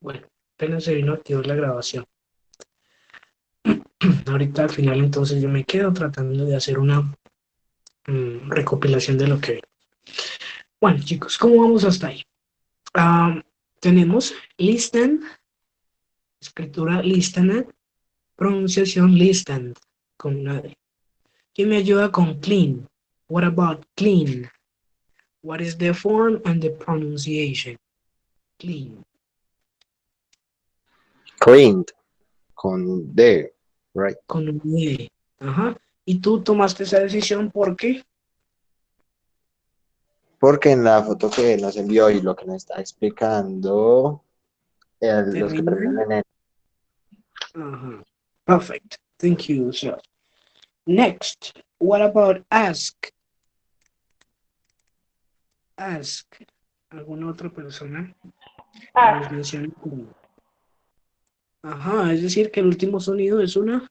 Bueno, apenas se vino a activar la grabación. Ahorita al final entonces yo me quedo tratando de hacer una recopilación de lo que vi. Bueno, chicos, ¿cómo vamos hasta ahí? Ah, tenemos listen, escritura listened, pronunciación listened, con una D. ¿Quién me ayuda con clean? What about clean? What is the form and the pronunciation? Clean. Cleaned con D, right? Con un D. Ajá. Y tú tomaste esa decisión porque Porque en la foto que nos envió y lo que nos está explicando, los que terminan terminan. en N. Ajá. Perfect. Thank you, sir. Next, what about ask? Ask. ¿Alguna otra persona que nos Ask. mencione como? Ajá, es decir, que el último sonido es una.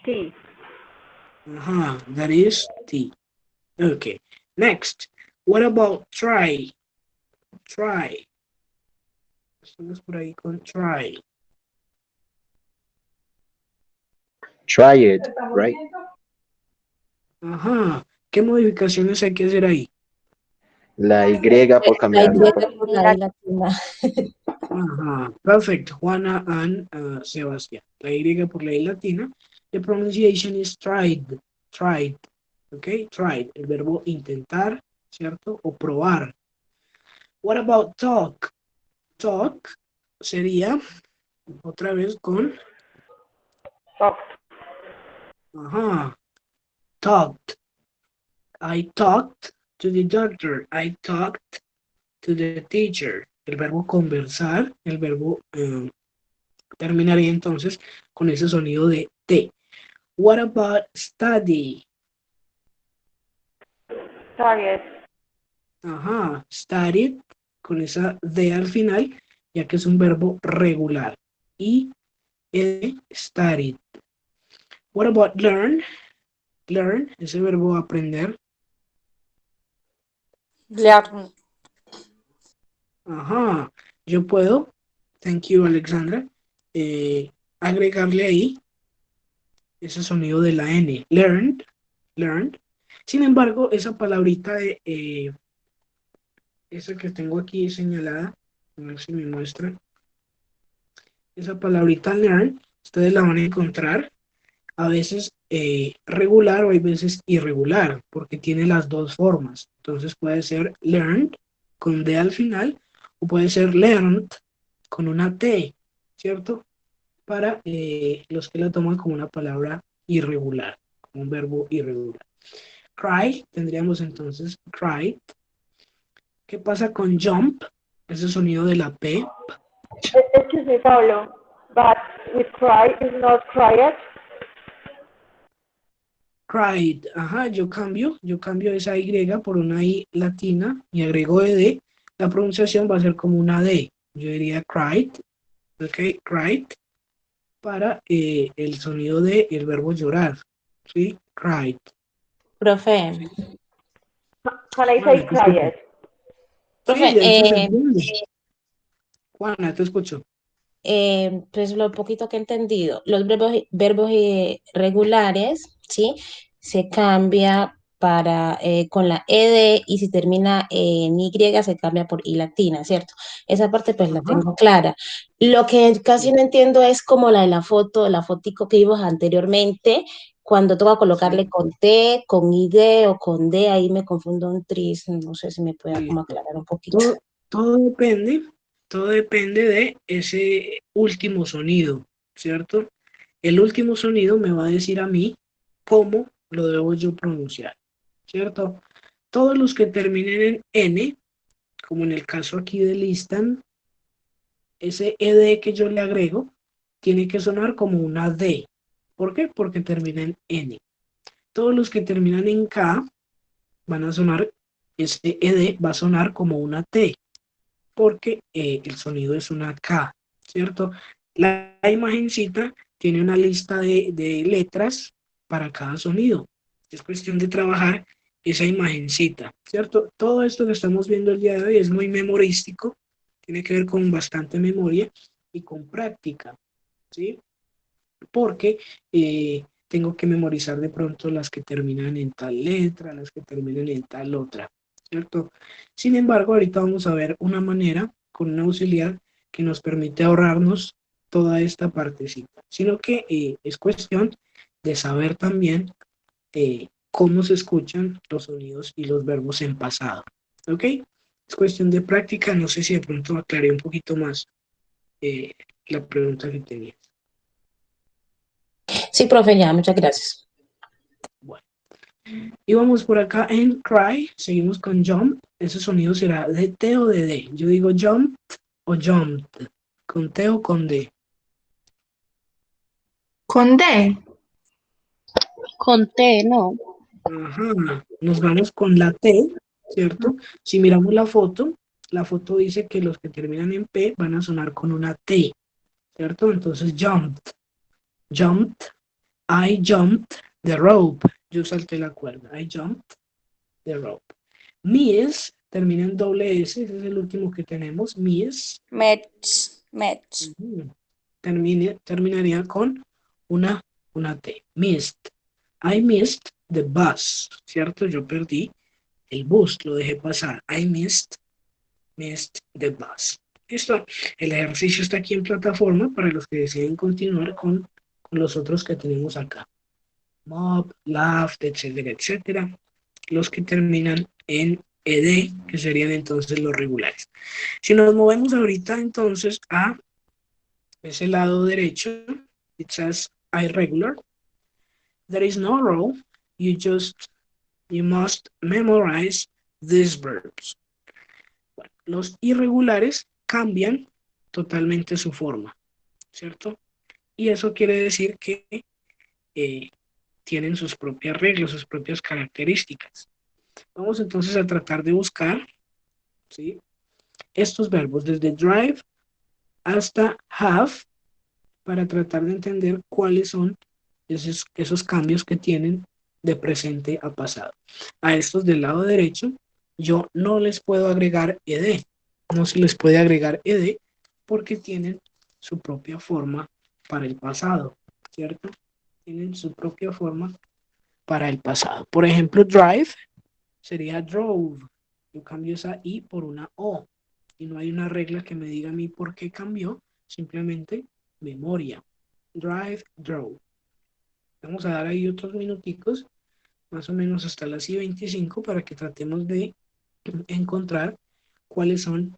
T. Ajá, that is T. Okay. Next, what about try? Try. Estamos por ahí con try. Try it, right? Ajá. ¿Qué modificaciones hay que hacer ahí? La Y por La Y cambiarla por por la I latina. Ajá. Perfect. Juana and Sebastián. La Y por la I latina. The pronunciation is tried. Tried. Ok. Tried. El verbo intentar, ¿cierto? O probar. What about talk? Talk sería otra vez con. Talked. Ajá. Talked. I talked to the doctor. I talked to the teacher. El verbo conversar, el verbo terminaría entonces con ese sonido de T. What about study? Studied. Ajá, studied con esa D al final, ya que es un verbo regular. Y studied. What about learn? Learn, ese verbo aprender. Learn. Ajá, yo puedo, thank you Alexandra, agregarle ahí ese sonido de la N. Learned, learned. Sin embargo, esa palabrita de esa que tengo aquí señalada, a ver si me muestra, esa palabrita learn, ustedes la van a encontrar a veces regular o hay veces irregular, porque tiene las dos formas. Entonces puede ser learned con D al final o puede ser learned con una T, ¿cierto? Para los que la toman como una palabra irregular, como un verbo irregular. Cry, tendríamos entonces cried. ¿Qué pasa con jump? Ese sonido de la P. Excuse me, Pablo. But with cry is not quiet. Cried. Ajá, yo cambio esa Y por una I latina y agrego ED. La pronunciación va a ser como una D. Yo diría cried, ok, cried, para el sonido de el verbo llorar. ¿Sí? Cried. Profe, Can I say Juana, te escucho. quiet? Sí, profe, de hecho se entiende. Juana, te escucho. pues lo poquito que he entendido, los verbos regulares, ¿sí? Se cambia para con la ed y si termina en y se cambia por i latina, ¿cierto? Esa parte pues la Ajá. tengo clara. Lo que casi no entiendo es como la de la foto, la fotico que vimos anteriormente, cuando toca colocarle Sí, con T, con y o con D, ahí me confundo un tris, no sé si me pueda como listo. aclarar un poquito. Todo, todo depende de ese último sonido, ¿cierto? El último sonido me va a decir a mí cómo lo debo yo pronunciar, ¿cierto? Todos los que terminen en N, como en el caso aquí de listan, ese ED que yo le agrego tiene que sonar como una D. ¿Por qué? Porque termina en N. Todos los que terminan en K van a sonar, ese ED va a sonar como una T, porque el sonido es una K, ¿cierto? La imagencita tiene una lista de letras para cada sonido. Es cuestión de trabajar esa imagencita, ¿cierto? Todo esto que estamos viendo el día de hoy es muy memorístico, Tiene que ver con bastante memoria y con práctica, ¿sí? Porque tengo que memorizar de pronto las que terminan en tal letra, las que terminan en tal otra, ¿cierto? Sin embargo, ahorita vamos a ver una manera con una auxiliar que nos permite ahorrarnos toda esta partecita, sino que es cuestión de saber también cómo se escuchan los sonidos y los verbos en pasado, ¿ok? Es cuestión de práctica, no sé si de pronto aclaré un poquito más eh, la pregunta que tenía. Sí, profe, ya, muchas gracias. Bueno. Y vamos por acá en cry, seguimos con jump. Ese sonido será de T o de D. Yo digo jump o jumped, con T o con D. Con D. Con T, no. Ajá, nos vamos con la T, ¿cierto? Si miramos la foto dice que los que terminan en P van a sonar con una T, ¿cierto? Entonces jumped, jumped, I jumped the rope. Yo salté la cuerda, I jumped the rope. Mies termina en doble S, ese es el último que tenemos, mies. Match. Terminaría con una T. Missed. I missed the bus. ¿Cierto? Yo perdí el bus, lo dejé pasar. I missed the bus. Listo. El ejercicio está aquí en plataforma para los que deseen continuar con los otros que tenemos acá. Mob, laughed, etcétera, etcétera. Los que terminan en ed, que serían entonces los regulares. Si nos movemos ahorita entonces a ese lado derecho, it says irregular. There is no rule, you must memorize these verbs. Bueno, los irregulares cambian totalmente su forma, ¿cierto? Y eso quiere decir que tienen sus propias reglas, sus propias características. Vamos entonces a tratar de buscar, ¿sí?, estos verbos desde drive hasta have para tratar de entender cuáles son esos cambios que tienen de presente a pasado. A estos del lado derecho, yo no les puedo agregar ed, no se les puede agregar ed porque tienen su propia forma para el pasado, ¿cierto? Tienen su propia forma para el pasado. Por ejemplo, drive sería drove. Yo cambio esa I por una O y no hay una regla que me diga a mí por qué cambió, simplemente memoria. Drive, drove. Vamos a dar ahí otros minuticos, más o menos hasta las I-25, para que tratemos de encontrar cuáles son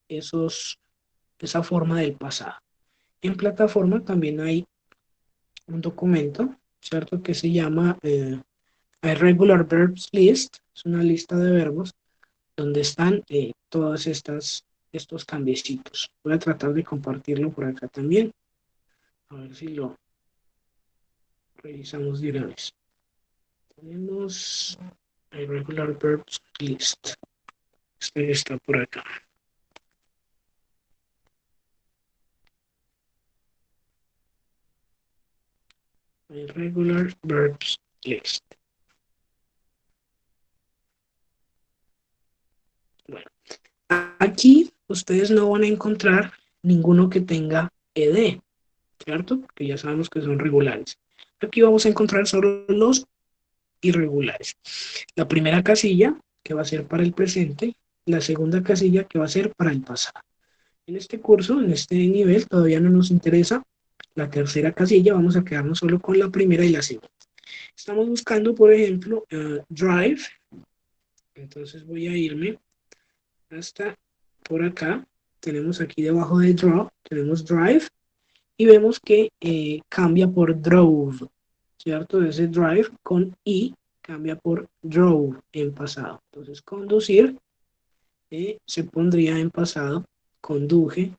esa forma del pasado. En plataforma también hay un documento, ¿cierto?, que se llama Irregular Verbs List. Es una lista de verbos donde están todos estos cambiecitos. Voy a tratar de compartirlo por acá también. A ver si lo revisamos de una vez. Tenemos Irregular Verbs List. Este está por acá. Irregular Verbs List. Bueno, aquí ustedes no van a encontrar ninguno que tenga ed, ¿cierto? Porque ya sabemos que son regulares. Aquí vamos a encontrar solo los irregulares. La primera casilla, que va a ser para el presente, la segunda casilla, que va a ser para el pasado. En este curso, en este nivel, todavía no nos interesa la tercera casilla, vamos a quedarnos solo con la primera y la segunda. Estamos buscando, por ejemplo, drive. Entonces voy a irme hasta por acá. Tenemos aquí debajo de draw, tenemos drive, y vemos que cambia por drove, ¿cierto? Ese drive con I cambia por drove en pasado. Entonces, conducir se pondría en pasado conduje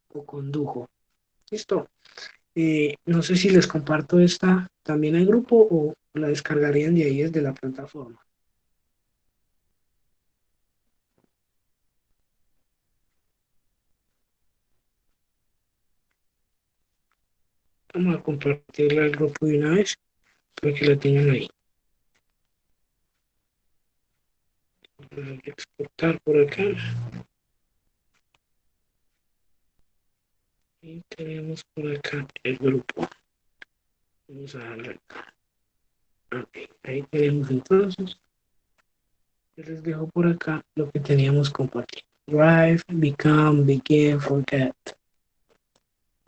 o condujo. ¿Listo? No sé si les comparto esta también al grupo o la descargarían de ahí desde la plataforma. Vamos a compartirla al grupo de una vez para que la tengan ahí. Voy a exportar por acá. Y tenemos por acá el grupo. Vamos a darle acá. Ok, ahí tenemos entonces. Yo les dejo por acá lo que teníamos compartido. Drive, become, begin, forget.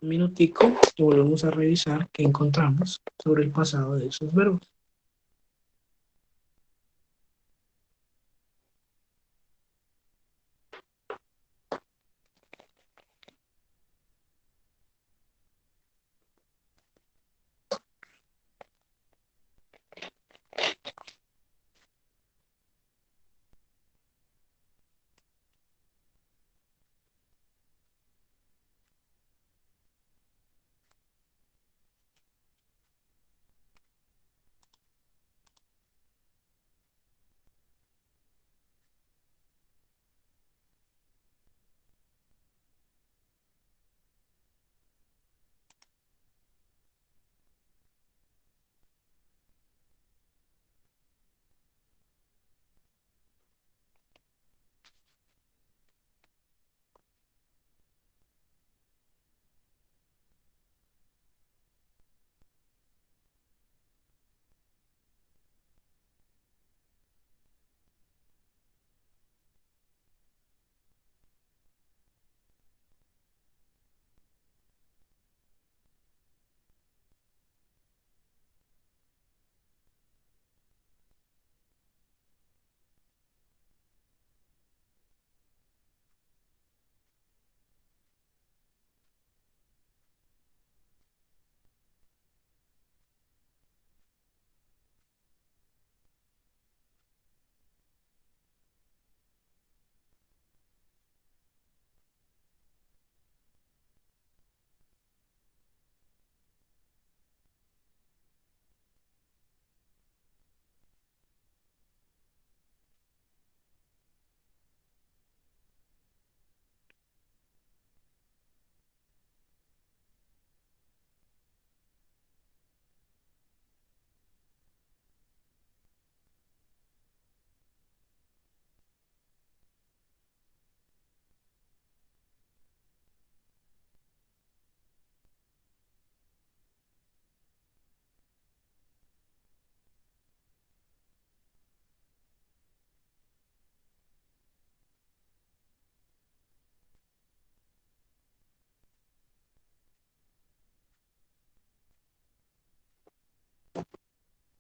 Un minutico y volvemos a revisar qué encontramos sobre el pasado de esos verbos.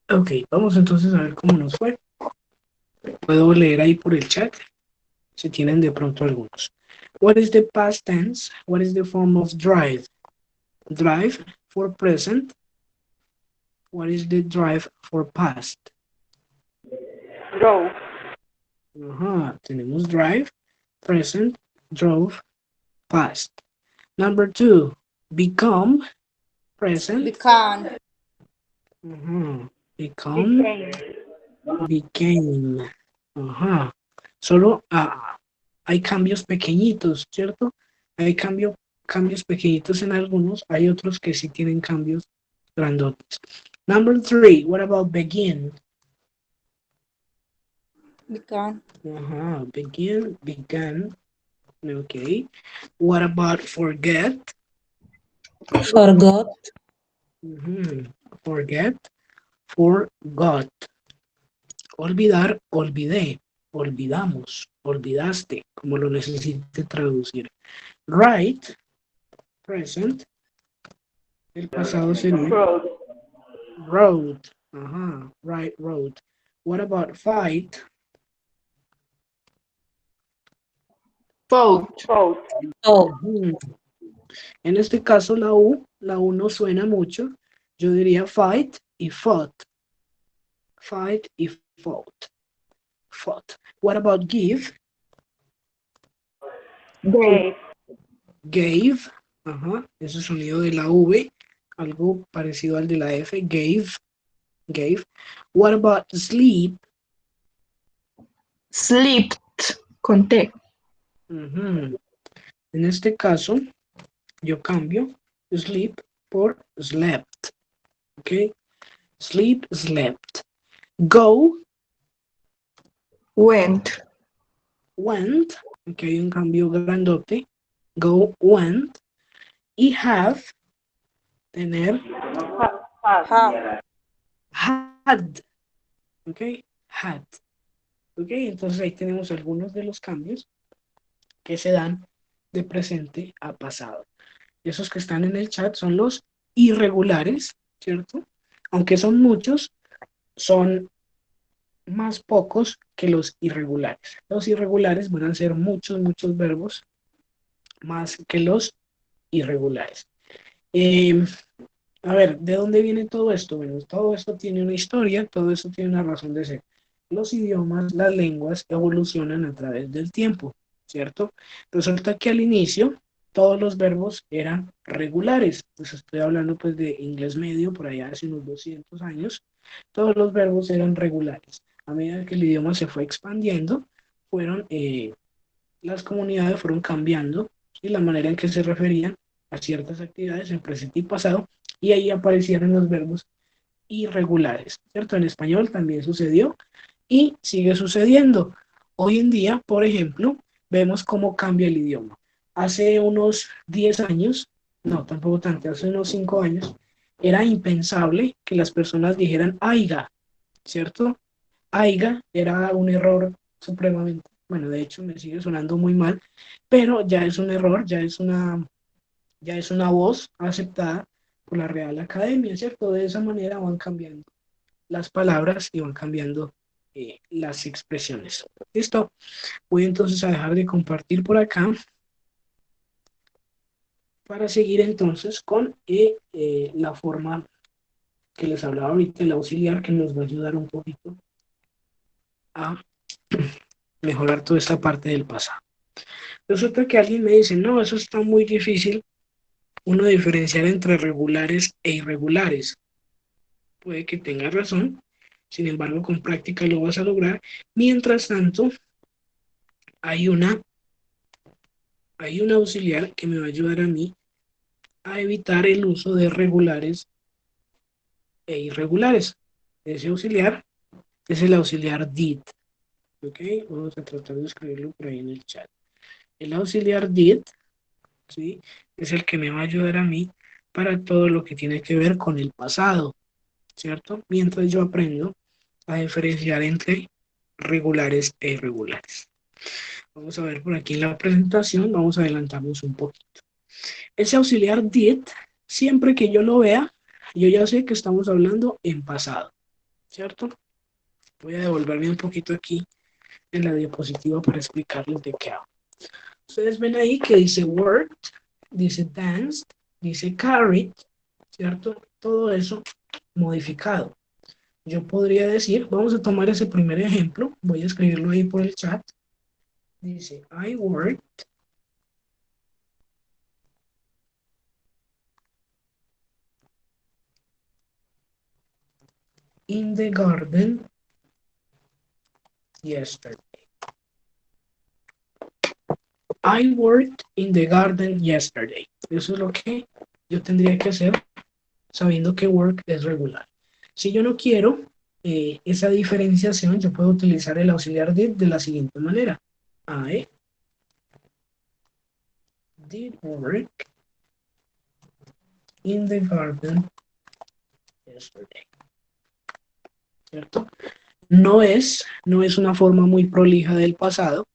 Ok, vamos entonces a ver cómo nos fue. Puedo leer ahí por el chat si tienen de pronto algunos. What is the past tense? What is the form of drive? Drive for present. What is the drive for past? Drove. Ajá, tenemos drive, present, drove, past. Number 2, become, present. Become. Ajá, become, Became. became. Ajá. Solo hay cambios pequeñitos, ¿cierto? Hay cambios pequeñitos en algunos, hay otros que sí tienen cambios grandotes. Number 3, what about begin? Become. Ajá, begin, began. Okay. What about forget? Forgot. Forget, forgot. Olvidar, olvidé. Olvidamos, olvidaste, como lo necesite traducir. Write, present. El pasado sería Road. wrote. Ajá, right, wrote. What about fight? Fought. Fought. Oh, En este caso la U no suena mucho. Yo diría fight y fought. Fight y fought. Fought. What about give? Gave. Gave. Ajá, ese sonido de la V. Algo parecido al de la F. Gave. Gave. What about sleep? Slept. Con T. Ujú. En este caso, yo cambio sleep por slept. ¿Ok? Sleep, slept. Go, Went. went. Aquí hay un cambio grandote. Go, went. Y have, tener, Have. had, ¿ok? Had, ¿ok? Entonces ahí tenemos algunos de los cambios que se dan de presente a pasado. Esos que están en el chat son los irregulares, ¿cierto? Aunque son muchos, son más pocos que los irregulares. Los irregulares van a ser muchos verbos más que los irregulares. A ver, ¿de dónde viene todo esto? Bueno, todo esto tiene una historia, todo esto tiene una razón de ser. Los idiomas, las lenguas evolucionan a través del tiempo, ¿cierto? Resulta que al inicio todos los verbos eran regulares. Pues estoy hablando pues de inglés medio, por allá hace unos 200 años. Todos los verbos eran regulares. A medida que el idioma se fue expandiendo, las comunidades fueron cambiando y la manera en que se referían a ciertas actividades en presente y pasado, y ahí aparecieron los verbos irregulares, ¿cierto? En español también sucedió y sigue sucediendo. Hoy en día, por ejemplo, vemos cómo cambia el idioma. Hace unos 10 años, no, tampoco tanto, hace unos 5 años, era impensable que las personas dijeran aiga, ¿cierto? Aiga era un error supremamente, bueno, de hecho me sigue sonando muy mal, pero ya es un error, ya es una voz aceptada por la Real Academia, ¿cierto? De esa manera van cambiando las palabras y van cambiando las expresiones. ¿Listo? Voy entonces a dejar de compartir por acá para seguir entonces con la forma que les hablaba ahorita, el auxiliar, que nos va a ayudar un poquito a mejorar toda esta parte del pasado. Resulta que alguien me dice, no, eso está muy difícil, uno diferenciar entre regulares e irregulares. Puede que tenga razón, sin embargo, con práctica lo vas a lograr. Mientras tanto, hay un auxiliar que me va a ayudar a mí a evitar el uso de regulares e irregulares. Ese auxiliar es el auxiliar did. ¿Ok? Vamos a tratar de escribirlo por ahí en el chat. El auxiliar did, ¿sí? Es el que me va a ayudar a mí para todo lo que tiene que ver con el pasado, ¿cierto? Mientras yo aprendo a diferenciar entre regulares e irregulares. Vamos a ver por aquí en la presentación, vamos a adelantarnos un poquito. Ese auxiliar did, siempre que yo lo vea, yo ya sé que estamos hablando en pasado, ¿cierto? Voy a devolverme un poquito aquí en la diapositiva para explicarles de qué hablo. Ustedes ven ahí que dice worked, dice danced, dice carried, ¿cierto? Todo eso modificado. Yo podría decir, vamos a tomar ese primer ejemplo, voy a escribirlo ahí por el chat. Dice, I worked in the garden yesterday. I worked in the garden yesterday. Eso es lo que yo tendría que hacer sabiendo que work es regular. Si yo no quiero esa diferenciación, yo puedo utilizar el auxiliar did de la siguiente manera. I did work in the garden yesterday. ¿Cierto? No es una forma muy prolija del pasado,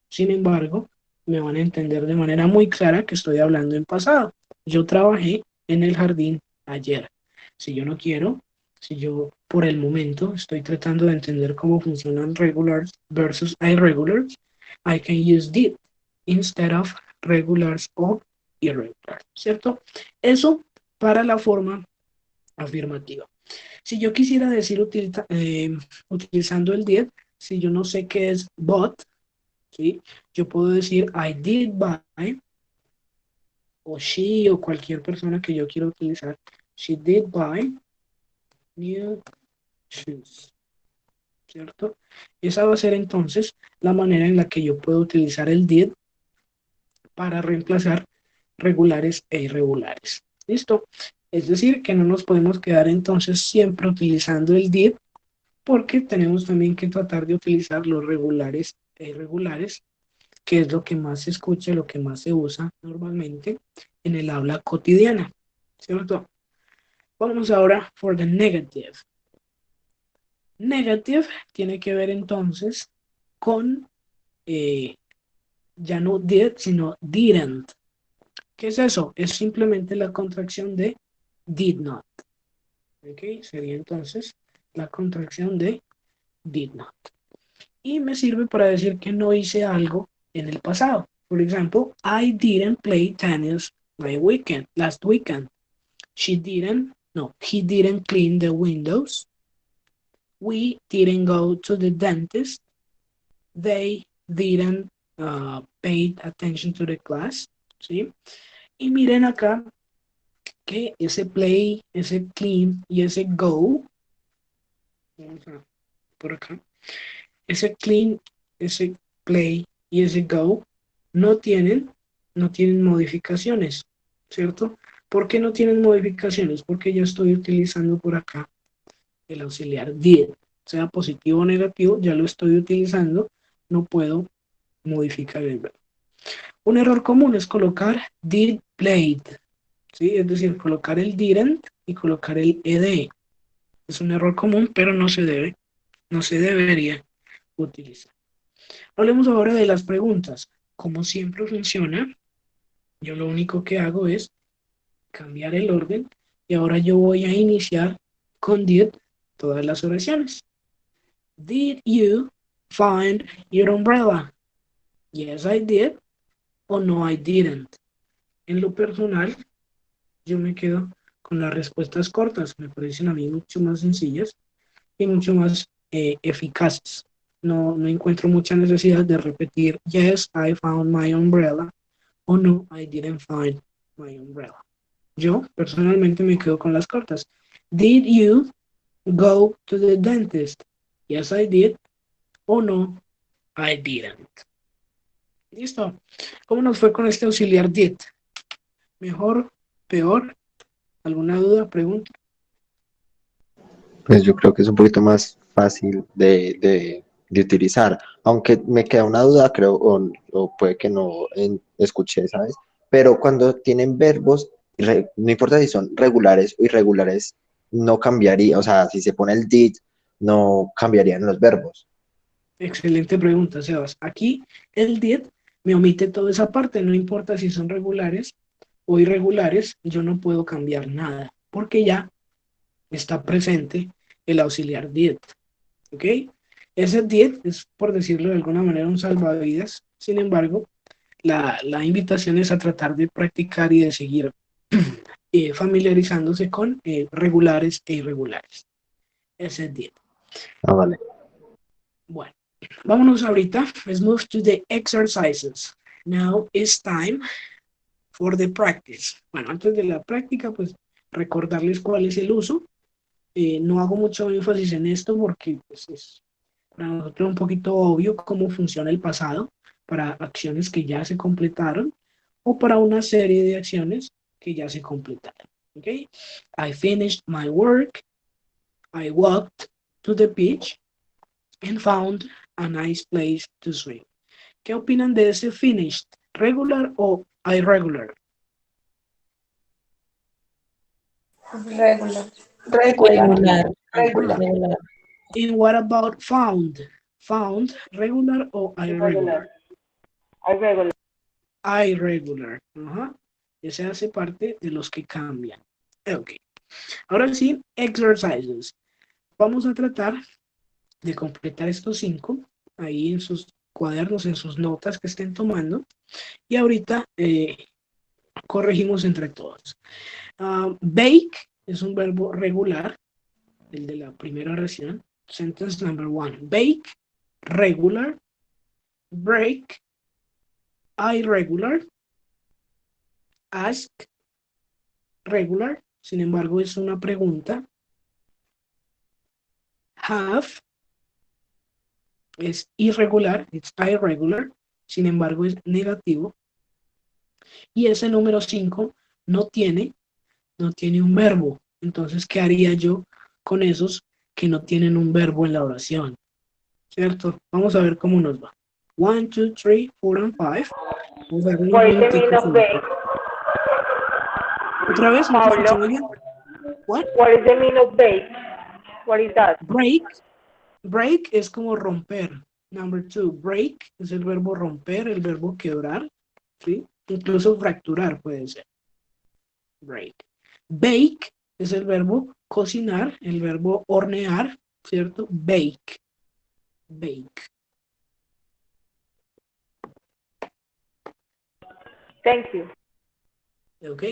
sin embargo, me van a entender de manera muy clara que estoy hablando en pasado. Yo trabajé en el jardín ayer. Si yo no quiero, si yo por el momento estoy tratando de entender cómo funcionan regulars versus irregulars, I can use did instead of regulars o irregulars, ¿cierto? Eso para la forma afirmativa. Si yo quisiera decir utilizando el did, si yo no sé qué es but, ¿sí? Yo puedo decir I did buy, o she, o cualquier persona que yo quiera utilizar. She did buy new shoes, ¿cierto? Esa va a ser entonces la manera en la que yo puedo utilizar el did para reemplazar regulares e irregulares. ¿Listo? Es decir, que no nos podemos quedar entonces siempre utilizando el did, porque tenemos también que tratar de utilizar los regulares e irregulares, que es lo que más se escucha, lo que más se usa normalmente en el habla cotidiana, ¿cierto? Vamos ahora for the negative. Negative tiene que ver entonces con ya no did, sino didn't. ¿Qué es eso? Es simplemente la contracción de did not. ¿Ok? Sería entonces la contracción de did not. Y me sirve para decir que no hice algo en el pasado. Por ejemplo, I didn't play tennis last weekend. He didn't clean the windows. We didn't go to the dentist. They didn't pay attention to the class. ¿Sí? Y miren acá que ese play, ese clean y ese go, vamos a por acá, ese clean, ese play y ese go no tienen modificaciones, ¿cierto? ¿Por qué no tienen modificaciones? Porque yo estoy utilizando por acá el auxiliar did, sea positivo o negativo, ya lo estoy utilizando, no puedo modificar el verbo. Un error común es colocar did played, ¿sí? Es decir, colocar el didn't y colocar el ed. Es un error común, pero no se debería utilizar. Hablemos ahora de las preguntas. Como siempre funciona, yo lo único que hago es cambiar el orden y ahora yo voy a iniciar con did todas las oraciones. Did you find your umbrella? Yes, I did. O no, I didn't. En lo personal, yo me quedo con las respuestas cortas. Me parecen a mí mucho más sencillas y mucho más eficaces. No encuentro mucha necesidad de repetir, yes, I found my umbrella, o no, I didn't find my umbrella. Yo personalmente me quedo con las cortas. Did you go to the dentist? Yes, I did. O no, I didn't. Listo. ¿Cómo nos fue con este auxiliar did? ¿Mejor? ¿Peor? ¿Alguna duda? ¿Pregunta? Pues yo creo que es un poquito más fácil de utilizar, aunque me queda una duda, creo, o puede que no escuché, ¿sabes? Pero cuando tienen verbos, no importa si son regulares o irregulares, no cambiaría, o sea, si se pone el did, no cambiarían los verbos. Excelente pregunta, Sebas. Aquí el did me omite toda esa parte, no importa si son regulares o irregulares, yo no puedo cambiar nada, porque ya está presente el auxiliar did. ¿Ok? Ese did es, por decirlo de alguna manera, un salvavidas. Sin embargo, la invitación es a tratar de practicar y de seguir familiarizándose con regulares e irregulares. Ese did. Ah, vale. Bueno, vámonos ahorita. Let's move to the exercises. Now it's time for the practice. Bueno, antes de la práctica, pues recordarles cuál es el uso. No hago mucho énfasis en esto porque pues, es para nosotros un poquito obvio cómo funciona el pasado para acciones que ya se completaron o para una serie de acciones que ya se completaron. Okay? I finished my work. I walked to the beach and found a nice place to swim. ¿Qué opinan de ese finished? ¿Regular o irregular? Regular. Regular. Regular. Regular. And what about found? Found, regular o irregular? Irregular. Irregular. Ajá. Ese hace parte de los que cambian. Ok. Ahora sí, exercises. Vamos a tratar de completar estos 5 ahí en sus cuadernos, en sus notas que estén tomando. Y ahorita corregimos entre todos. Bake es un verbo regular, el de la primera oración. Sentence number 1. Bake, regular. Break, irregular. Ask, regular. Sin embargo, es una pregunta. Have es irregular, it's irregular. Sin embargo, es negativo. Y ese número 5 no tiene un verbo. Entonces, ¿qué haría yo con esos que no tienen un verbo en la oración? ¿Cierto? Vamos a ver cómo nos va. 1, 2, 3, 4 and 5. Vamos a ver unos What is the meaning minuticos. of bake? Otra vez, no te escuché Pablo, muy bien. What? what is the meaning of bake? What is that? Break. Break es como romper. Number two, break es el verbo romper, el verbo quebrar, ¿sí? Incluso fracturar puede ser. Break. Bake es el verbo cocinar, el verbo hornear, ¿cierto? Bake. Bake. Thank you. ¿Ok?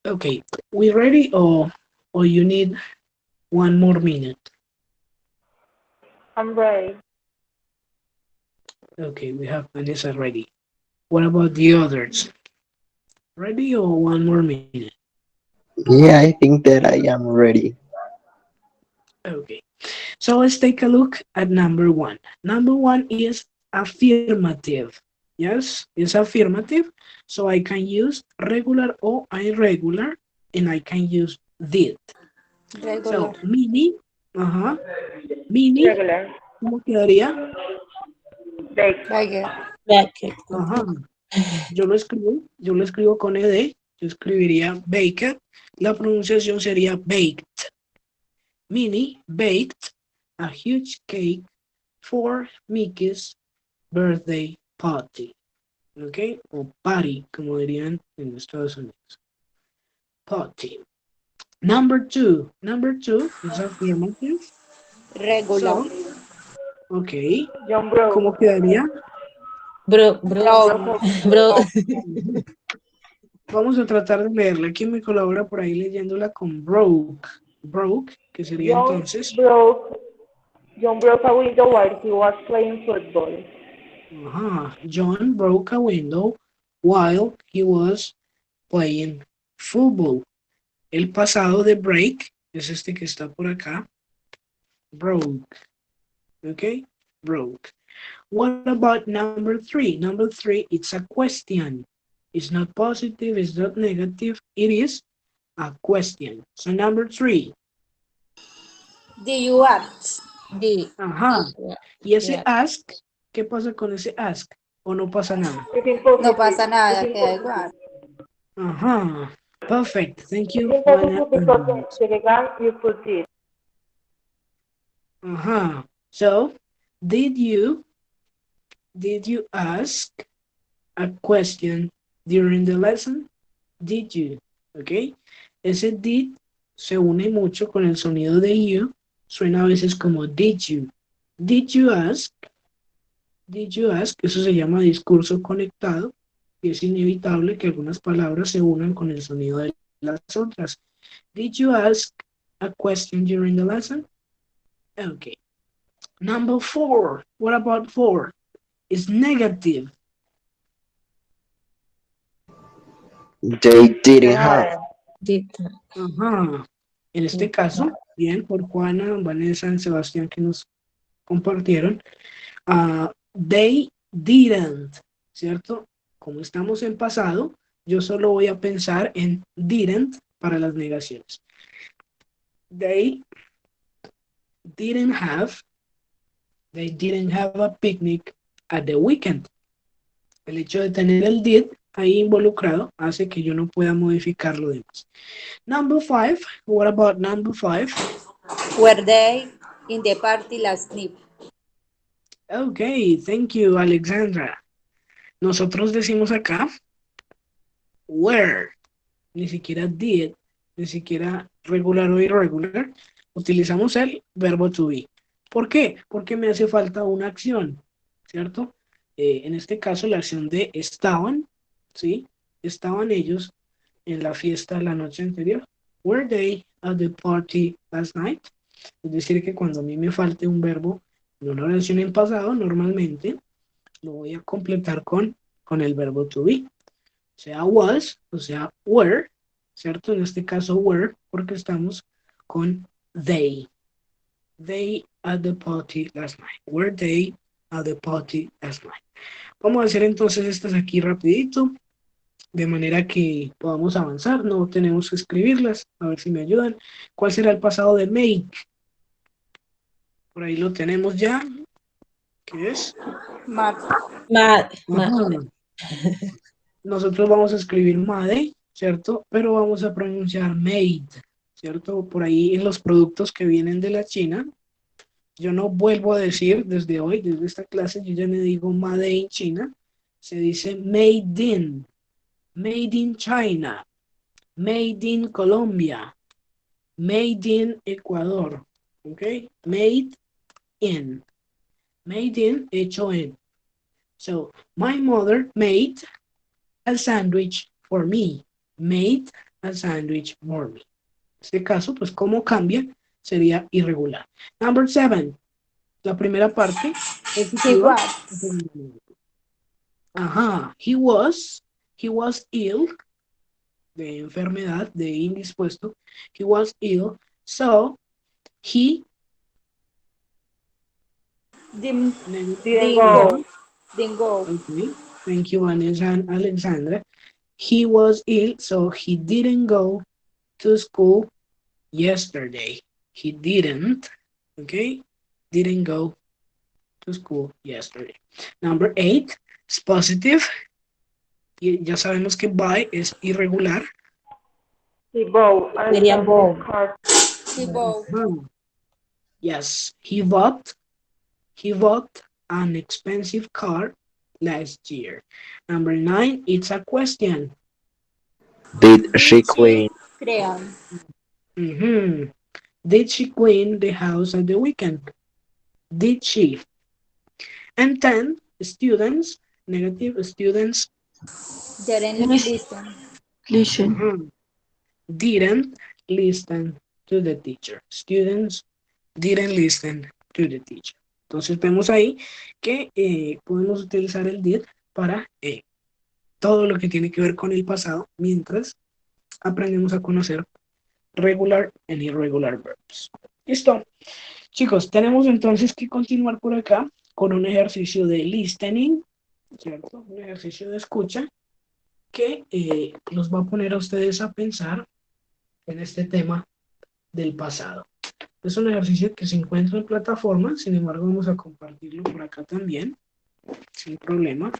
Okay, we ready or you need one more minute? I'm ready. Okay, we have Vanessa ready. What about the others? Ready or one more minute? Yeah, I think that I am ready. Okay, so let's take a look at number one. Number one is affirmative. Yes, it's affirmative. So I can use regular or irregular, and I can use did. Regular. So, mini, mini, Regular. ¿cómo quedaría? Bake. Like Back. Ajá, yo lo escribo con ed, yo escribiría baker, la pronunciación sería baked. Minnie baked a huge cake for Mickey's birthday party. ¿Ok? O party, como dirían en Estados Unidos. Party. Number two is affirmative. regular. So, ok, John broke. ¿cómo quedaría? Bro, bro. Vamos a tratar de leerla. ¿Quién me colabora por ahí leyéndola con broke? Broke, que sería John entonces. broke John broke a window while he was playing football. Ajá. John broke a window while he was playing football. El pasado de break es este que está por acá. Broke. ¿Ok? Broke. What about number 3? Number 3, it's a question. It's not positive, it's not negative, it is a question. So number 3. Did you ask? Ajá. Y ese Yeah. ask, ¿qué pasa con ese ask? ¿O no pasa nada? It's impositive. No pasa nada, It's queda impositive. igual. Ajá. Perfect. Thank It's you, impositive Juana. because the began you put it. Ajá. So, did you ask a question during the lesson? Did you? ¿Ok? Ese did se une mucho con el sonido de you. Suena a veces como did you. Did you ask? Did you ask? Eso se llama discurso conectado y es inevitable que algunas palabras se unan con el sonido de las otras. Did you ask a question during the lesson? Okay. Number 4. What about 4? It's negative. They didn't have. Ajá. En este caso, bien, por Juana, Vanessa y Sebastián que nos compartieron. They didn't, ¿cierto? Como estamos en pasado, yo solo voy a pensar en didn't para las negaciones. They didn't have a picnic at the weekend. El hecho de tener el did ahí involucrado hace que yo no pueda modificar lo demás. Number 5. What about number 5? Were they in the party last night? Okay, thank you, Alexandra. Nosotros decimos acá were, ni siquiera did, ni siquiera regular o irregular. Utilizamos el verbo to be. ¿Por qué? Porque me hace falta una acción, ¿cierto? En este caso, la acción de estaban, ¿sí? Estaban ellos en la fiesta la noche anterior. Were they at the party last night? Es decir, que cuando a mí me falte un verbo en una oración en pasado, normalmente lo voy a completar con el verbo to be. O sea, was, o sea, were, ¿cierto? En este caso, were, porque estamos con they. They at the party last night. Were they at the party last night? Vamos a hacer entonces estas aquí rapidito, de manera que podamos avanzar. No tenemos que escribirlas. A ver si me ayudan. ¿Cuál será el pasado de make? Por ahí lo tenemos ya. ¿Qué es? Mad. Nosotros vamos a escribir made, ¿cierto? Pero vamos a pronunciar made, ¿cierto? Por ahí en los productos que vienen de la China, yo no vuelvo a decir desde hoy, desde esta clase, yo ya me digo made in China, se dice made in China, made in Colombia, made in Ecuador, ¿ok? Made in, hecho en. So, my mother made a sandwich for me. Made a sandwich for me. En este caso, pues, ¿cómo cambia? Sería irregular. Number 7. La primera parte. He was. Ajá. He was ill. De enfermedad, de indispuesto. He was ill. So, he Didn't go. Okay. Thank you, Vanessa and Alexandra. He was ill, so he didn't go to school yesterday. He didn't, okay? Didn't go to school yesterday. Number 8 es positive. Y ya sabemos que by es irregular. He bought an Sería expensive bow. car. He bought. Yes, he bought an expensive car last year. Number 9, it's a question. Did she clean? Crean. Did she clean the house at the weekend? Did she? And 10, students, Negative, students Didn't Listen. listen. Listen. uh, didn't listen to the teacher. Students didn't listen to the teacher. Entonces vemos ahí que podemos utilizar el did para todo lo que tiene que ver con el pasado, mientras aprendemos a conocer regular and irregular verbs. Listo. Chicos, tenemos entonces que continuar por acá con un ejercicio de listening, ¿cierto? Un ejercicio de escucha que los va a poner a ustedes a pensar en este tema del pasado. Es un ejercicio que se encuentra en plataforma, sin embargo vamos a compartirlo por acá también, sin problema,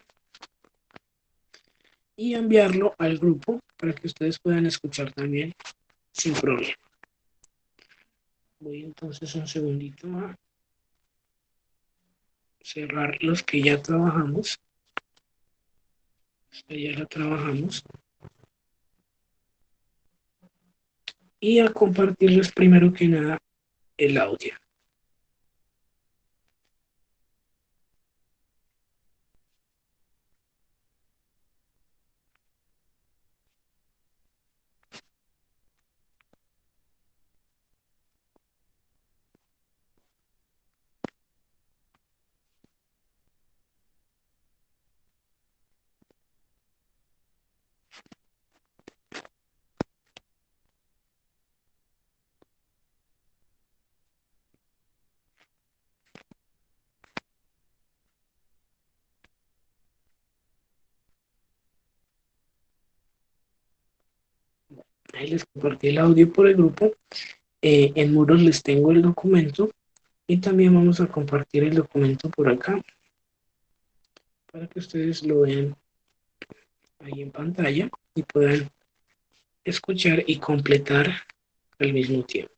y enviarlo al grupo para que ustedes puedan escuchar también sin problema. Voy entonces un segundito a cerrar los que ya trabajamos. Ya lo trabajamos. Y a compartirles primero que nada el audio. Ahí les compartí el audio por el grupo. En muros les tengo el documento y también vamos a compartir el documento por acá para que ustedes lo vean ahí en pantalla y puedan escuchar y completar al mismo tiempo.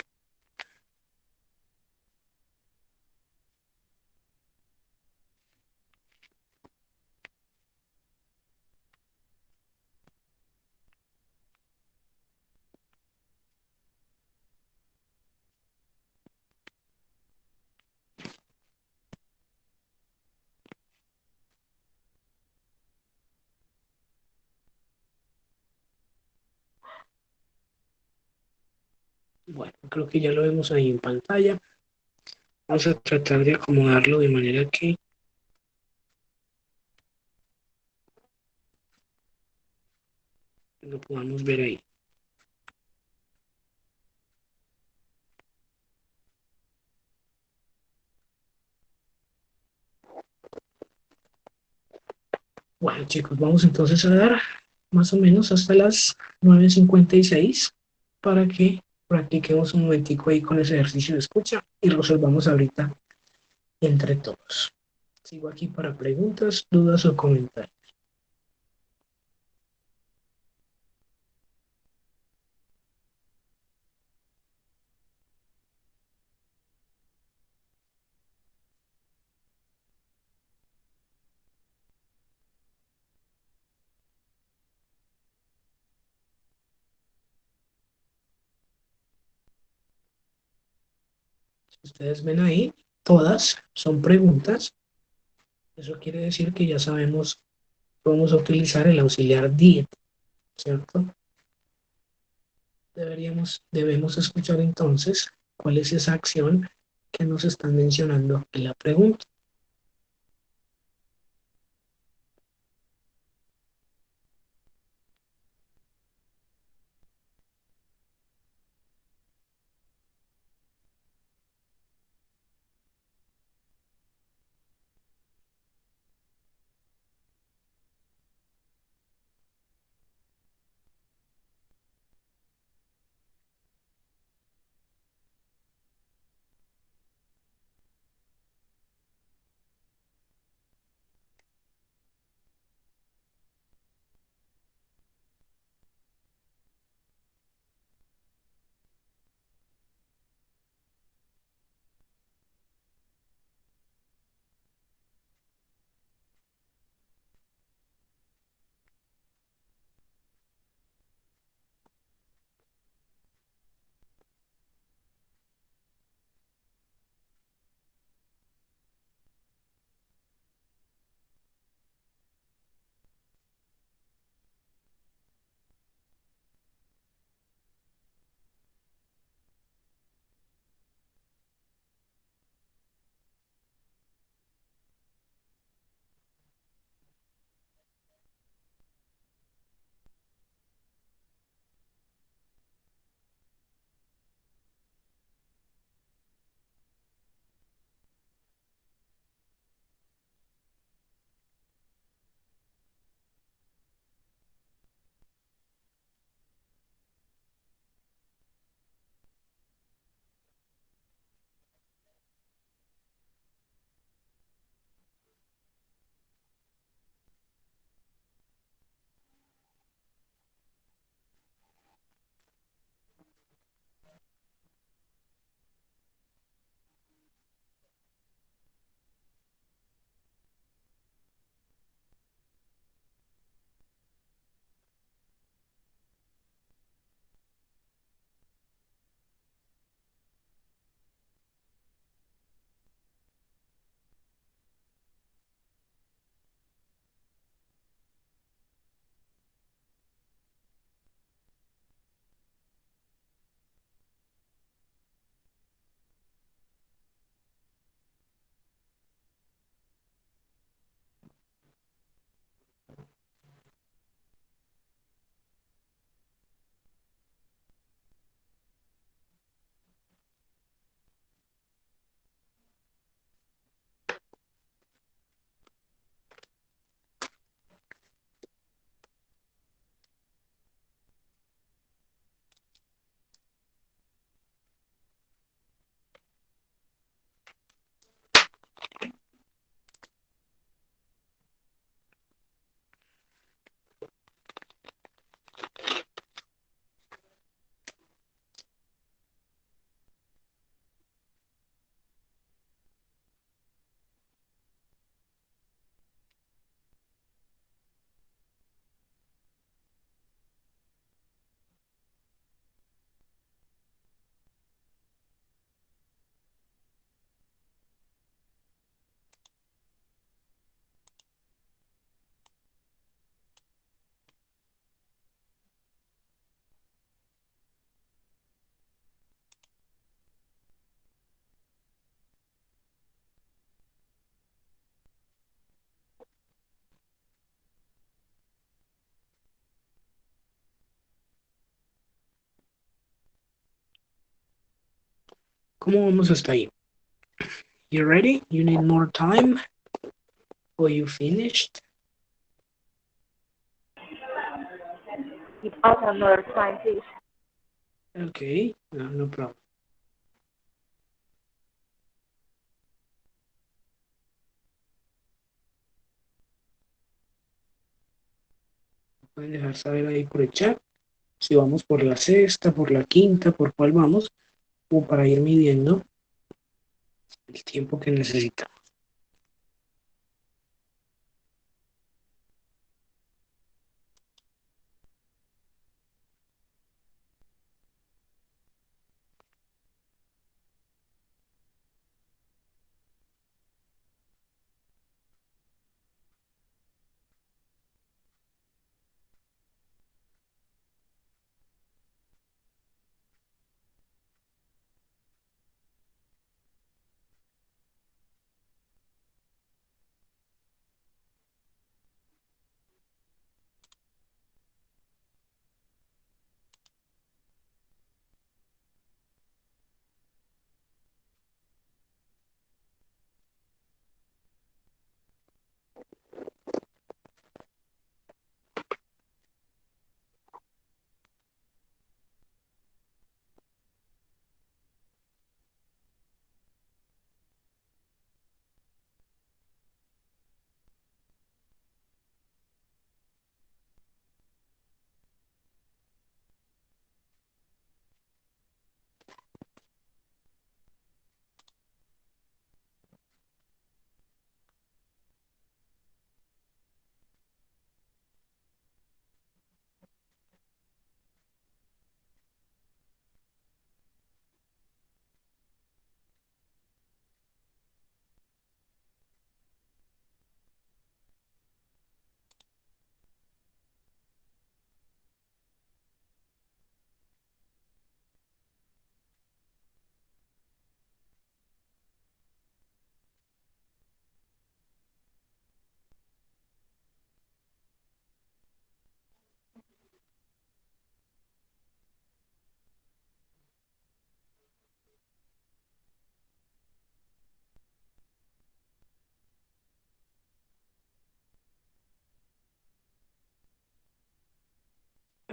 Bueno, creo que ya lo vemos ahí en pantalla. Vamos a tratar de acomodarlo de manera que lo podamos ver ahí. Bueno, chicos, vamos entonces a dar más o menos hasta las 9:56 para que practiquemos un momentico ahí con ese ejercicio de escucha y resolvamos ahorita entre todos. Sigo aquí para preguntas, dudas o comentarios. Si ustedes ven ahí, todas son preguntas. Eso quiere decir que ya sabemos, vamos a utilizar el auxiliar did, ¿cierto? Debemos escuchar entonces cuál es esa acción que nos están mencionando en la pregunta. ¿Cómo vamos hasta ahí? You ready? You need more time? Or you finished? Give us another time, please. Okay, no problem. Pueden dejar saber ahí por el chat si vamos por la sexta, por la quinta, por cuál vamos, o para ir midiendo el tiempo que necesitamos.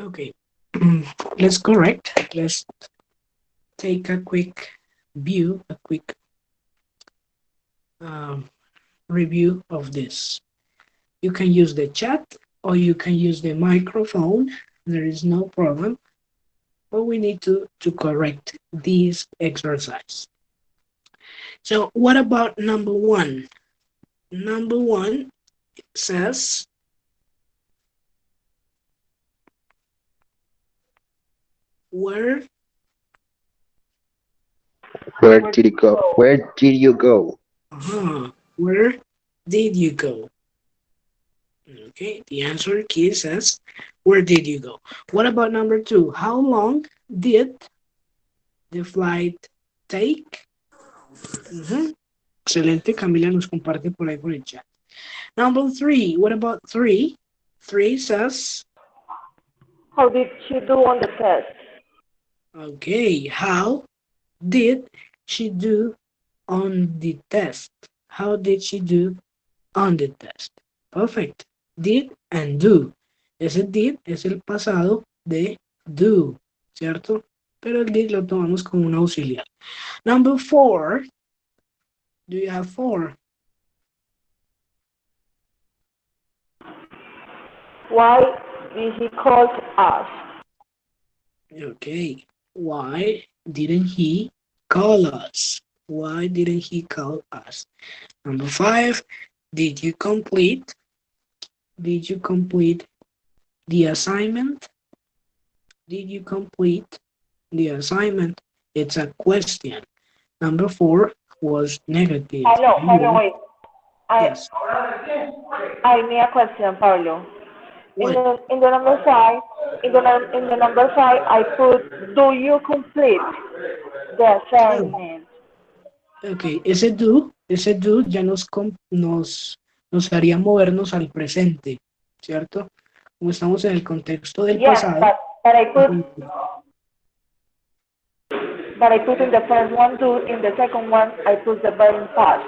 Okay, let's correct. Let's take a quick view, a quick review of this. You can use the chat or you can use the microphone. There is no problem. But we need to correct this exercise. So what about number one? Number one says, where did it go? Where did you go? Where did you go? Okay, the answer key says, where did you go? What about number two? How long did the flight take? Excelente, Camila nos comparte por ahí por el chat. Number three, what about three? Three says, How did she do on the test? okay, how did she do on the test? How did she do on the test? Perfect. Did and do. Ese did es el pasado de do, ¿cierto? Pero el did lo tomamos como un auxiliar. Number four. Do you have four? Why did he call us? Okay. Why didn't he call us? Why didn't he call us? Number five. Did you complete? Did you complete the assignment? Did you complete the assignment? It's a question. Number four was negative. Hello, wait. Yes. I need a question, Pablo. In the number five, I put, do you complete the assignment? Okay, ese do ya nos haría movernos al presente, ¿cierto? Como estamos en el contexto del pasado. But I put in the first one do, in the second one I put the verb in past.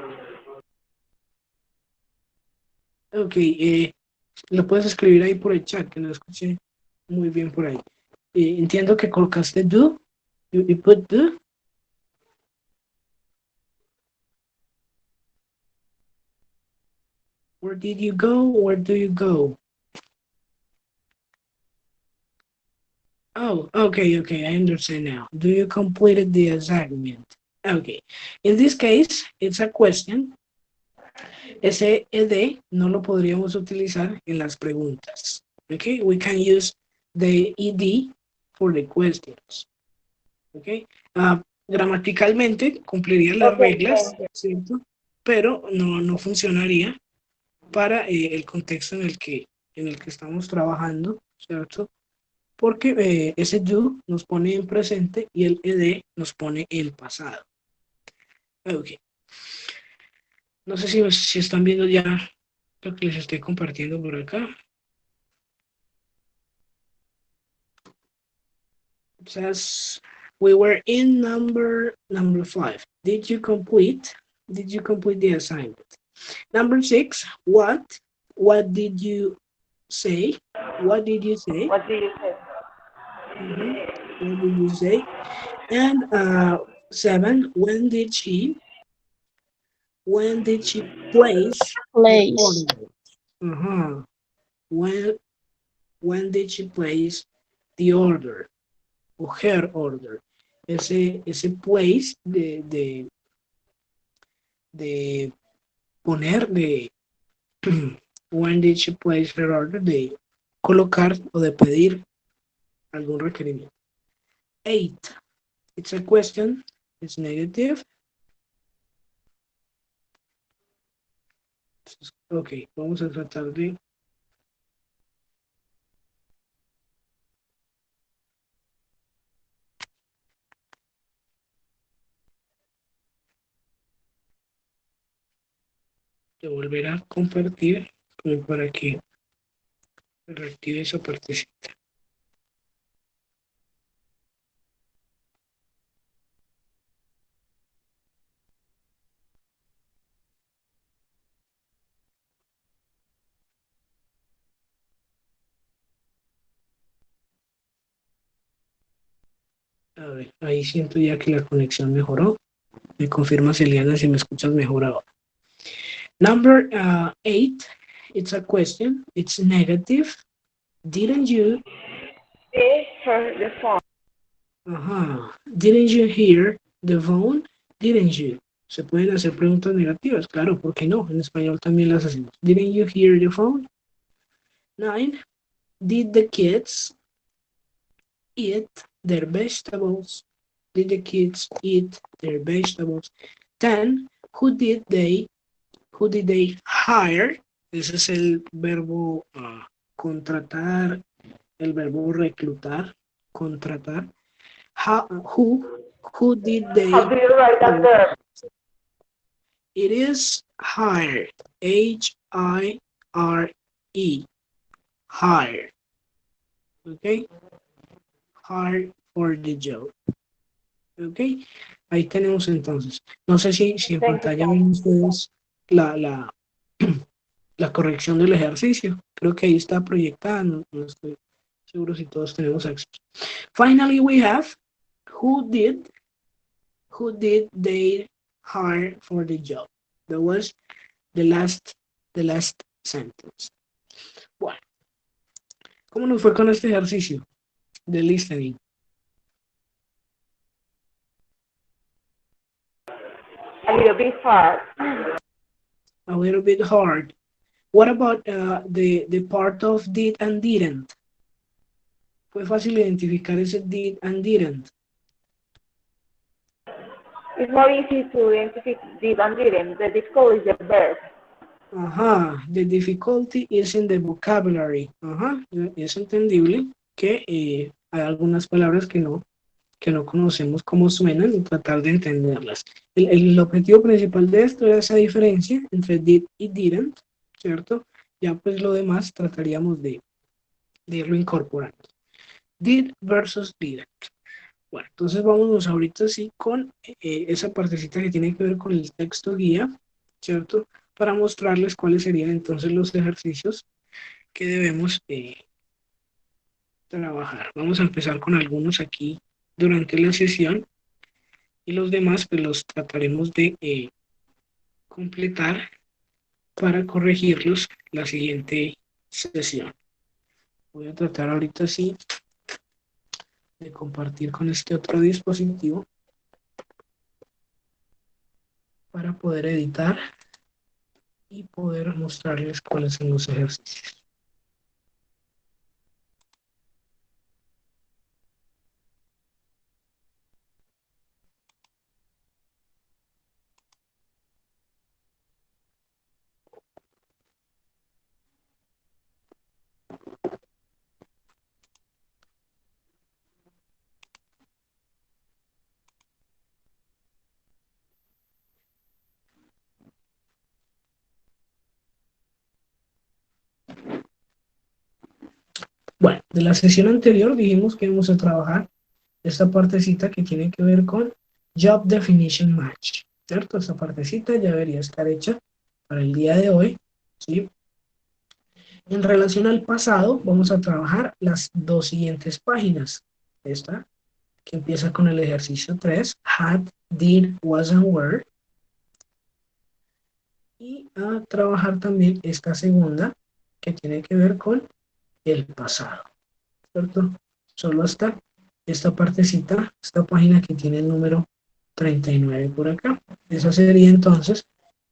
Ok, lo puedes escribir ahí por el chat, que no escuché muy bien por ahí. Entiendo que colocaste do. You put do. Where did you go? Where do you go? Oh, okay, I understand now. Do you completed the assignment? Okay. In this case, it's a question. Ese ed no lo podríamos utilizar en las preguntas. Okay, we can use the ed for the questions. Okay, gramaticalmente cumpliría las reglas, ¿cierto? Pero no funcionaría para el contexto en el que estamos trabajando, ¿cierto? Porque ese do nos pone en presente y el ed nos pone en pasado. Ok. No sé si están viendo ya lo que les estoy compartiendo por acá. It says, we were in number 5. Did you complete the assignment? Number 6, what did you say? What did you say? What do you say? What did you say? And 7, when did she place the order? When did she place the order? O her order. Ese place de poner, de when did she place her order, de colocar o de pedir algún requerimiento. 8. It's a question. It's negative. Ok, vamos a tratar de volver a compartir como para que reactive esa partecita. A ver, ahí siento ya que la conexión mejoró. Me confirmas, Eliana, si me escuchas mejor ahora. Number 8, it's a question. It's negative. Didn't you? Hear the phone. Didn't you hear the phone? Didn't you? Se pueden hacer preguntas negativas, claro, ¿por qué no? En español también las hacemos. Didn't you hear the phone? 9. Did the kids eat their vegetables? Did the kids eat their vegetables? 10. Who did they hire? Ese es el verbo contratar, el verbo reclutar, contratar. Who did they? How do you write that verb? It is hire. H-I-R-E. Hire. Okay. Hire for the job. Ok, ahí tenemos entonces. No sé si en pantalla ven ustedes la corrección del ejercicio. Creo que ahí está proyectada, no estoy seguro si todos tenemos acceso. Finally, we have who did they hire for the job? That was the last sentence. Bueno, ¿cómo nos fue con este ejercicio de listening? A little bit hard. A little bit hard. What about the part of did and didn't? Fue fácil identificar ese did and didn't. It's more easy to identify did and didn't. The difficult is the verb. The difficulty is in the vocabulary. Es entendible que hay algunas palabras que no conocemos cómo suenan y tratar de entenderlas. El objetivo principal de esto es esa diferencia entre did y didn't, ¿cierto? Ya pues lo demás trataríamos de irlo incorporando. Did versus didn't. Bueno, entonces vámonos ahorita sí con esa partecita que tiene que ver con el texto guía, ¿cierto? Para mostrarles cuáles serían entonces los ejercicios que debemos trabajar. Vamos a empezar con algunos aquí durante la sesión y los demás pues los trataremos de completar para corregirlos la siguiente sesión. Voy a tratar ahorita sí de compartir con este otro dispositivo para poder editar y poder mostrarles cuáles son los ejercicios. Bueno, de la sesión anterior dijimos que vamos a trabajar esta partecita que tiene que ver con Job Definition Match, ¿cierto? Esta partecita ya debería estar hecha para el día de hoy, ¿sí? En relación al pasado, vamos a trabajar las dos siguientes páginas. Esta, que empieza con el ejercicio 3, had, did, was and were. Y a trabajar también esta segunda, que tiene que ver con el pasado, ¿cierto? Solo hasta esta partecita, esta página que tiene el número 39 por acá. Eso sería entonces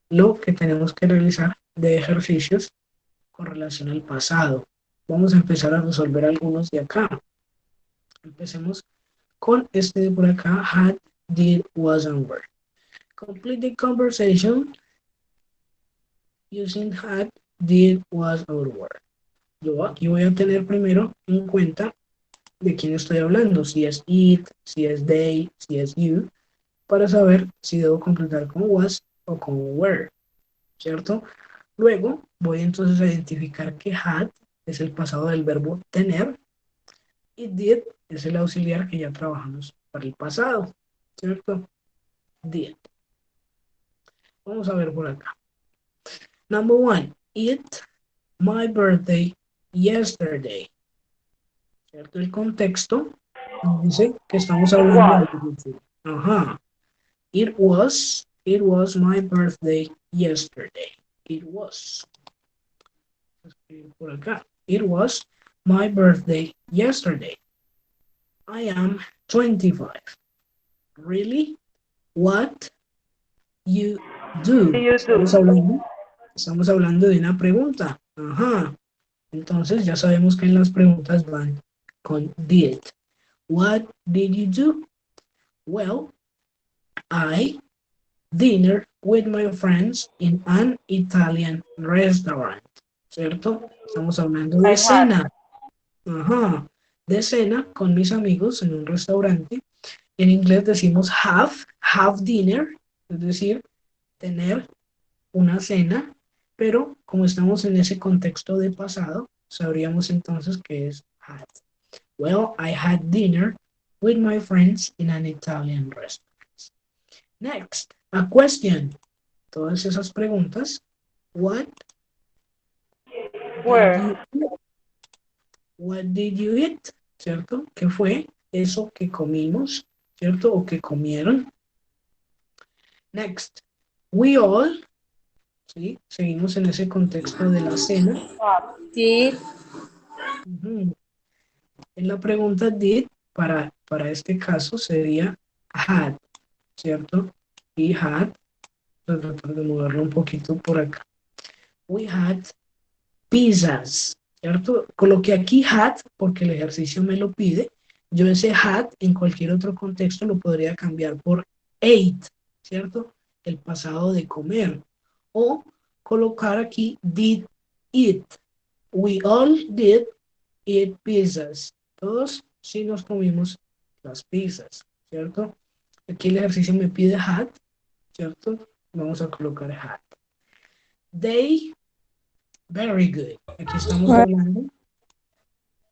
lo que tenemos que realizar de ejercicios con relación al pasado. Vamos a empezar a resolver algunos de acá. Empecemos con este de por acá, had, did, was, and were. Complete the conversation using had, did, was, or were. Yo aquí voy a tener primero en cuenta de quién estoy hablando, si es it, si es they, si es you, para saber si debo completar con was o con were, ¿cierto? Luego voy entonces a identificar que had es el pasado del verbo tener y did es el auxiliar que ya trabajamos para el pasado, ¿cierto? Did. Vamos a ver por acá. Number one, it, my birthday, yesterday. ¿Cierto? El contexto dice que estamos hablando de algo. Ajá. It was my birthday yesterday. It was. Por acá. It was my birthday yesterday. I am 25. Really? What you do? Estamos hablando de una pregunta. Ajá. Entonces ya sabemos que en las preguntas van con did. What did you do? Well, I dinner with my friends in an Italian restaurant. ¿Cierto? Estamos hablando de cena. Ajá. De cena con mis amigos en un restaurante. En inglés decimos have dinner, es decir, tener una cena, pero como estamos en ese contexto de pasado, sabríamos entonces que es had. Well, I had dinner with my friends in an Italian restaurant. Next, a question. Todas esas preguntas. What Where? what did you eat? ¿Cierto? ¿Qué fue eso que comimos? ¿Cierto? O que comieron. Next, we all. ¿Sí? Seguimos en ese contexto de la cena. Did, Ujú. En la pregunta did, para este caso sería had, ¿cierto? We had, voy a tratar de moverlo un poquito por acá. We had pizzas, ¿cierto? Coloqué aquí had porque el ejercicio me lo pide. Yo ese had en cualquier otro contexto lo podría cambiar por ate, ¿cierto? El pasado de comer. O colocar aquí did eat. We all did eat pizzas. Todos sí nos comimos las pizzas, ¿cierto? Aquí el ejercicio me pide had, ¿cierto? Vamos a colocar had. They, very good. Aquí estamos hablando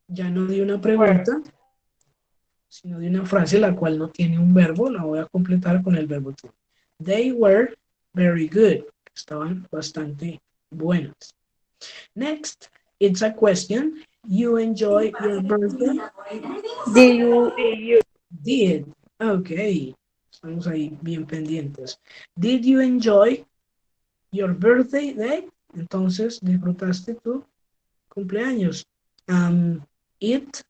ya no de una pregunta, sino de una frase la cual no tiene un verbo, la voy a completar con el verbo to. They were very good. Estaban bastante buenas. Next, it's a question. You enjoy your birthday? Do you Did. Okay. Estamos ahí bien pendientes. Did you enjoy your birthday day? Entonces, ¿disfrutaste tu cumpleaños? It.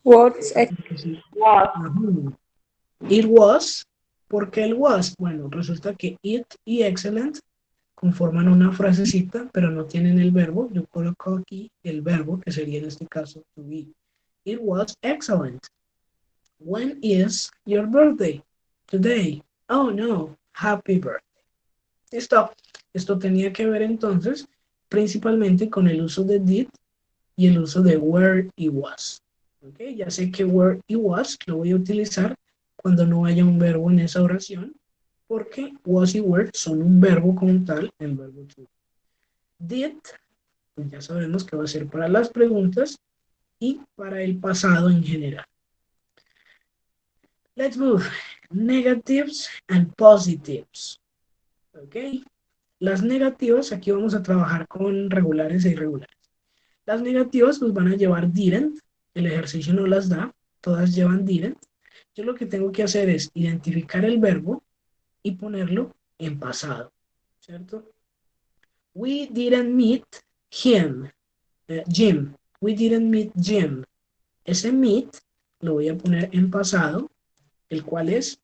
was Was. Ajá. It was. ¿Por qué el was? Bueno, resulta que it y excellent conforman una frasecita, pero no tienen el verbo. Yo coloco aquí el verbo, que sería en este caso to be. It was excellent. When is your birthday? Today. Oh no, happy birthday. Listo. Esto tenía que ver entonces principalmente con el uso de did y el uso de were y was. Okay, ya sé que were y was lo voy a utilizar cuando no haya un verbo en esa oración, porque was y were son un verbo como tal, el verbo to. Did, pues ya sabemos que va a ser para las preguntas y para el pasado en general. Let's move. Negatives and positives. Ok. Las negativas, aquí vamos a trabajar con regulares e irregulares. Las negativas pues van a llevar didn't, el ejercicio no las da, todas llevan didn't. Yo lo que tengo que hacer es identificar el verbo y ponerlo en pasado, ¿cierto? We didn't meet him, Jim. We didn't meet Jim. Ese meet lo voy a poner en pasado, el cual es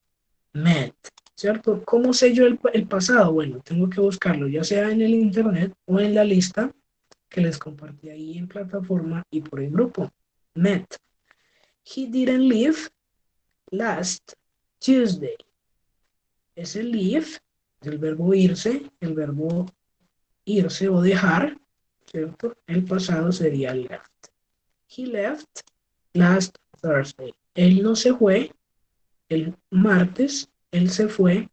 met, ¿cierto? ¿Cómo sé yo el pasado? Bueno, tengo que buscarlo, ya sea en el internet o en la lista que les compartí ahí en plataforma y por el grupo. Met. He didn't leave last Tuesday. Ese leave, el verbo irse, el verbo irse o dejar, ¿cierto? El pasado sería left. He left last Thursday. Él no se fue el martes, él se fue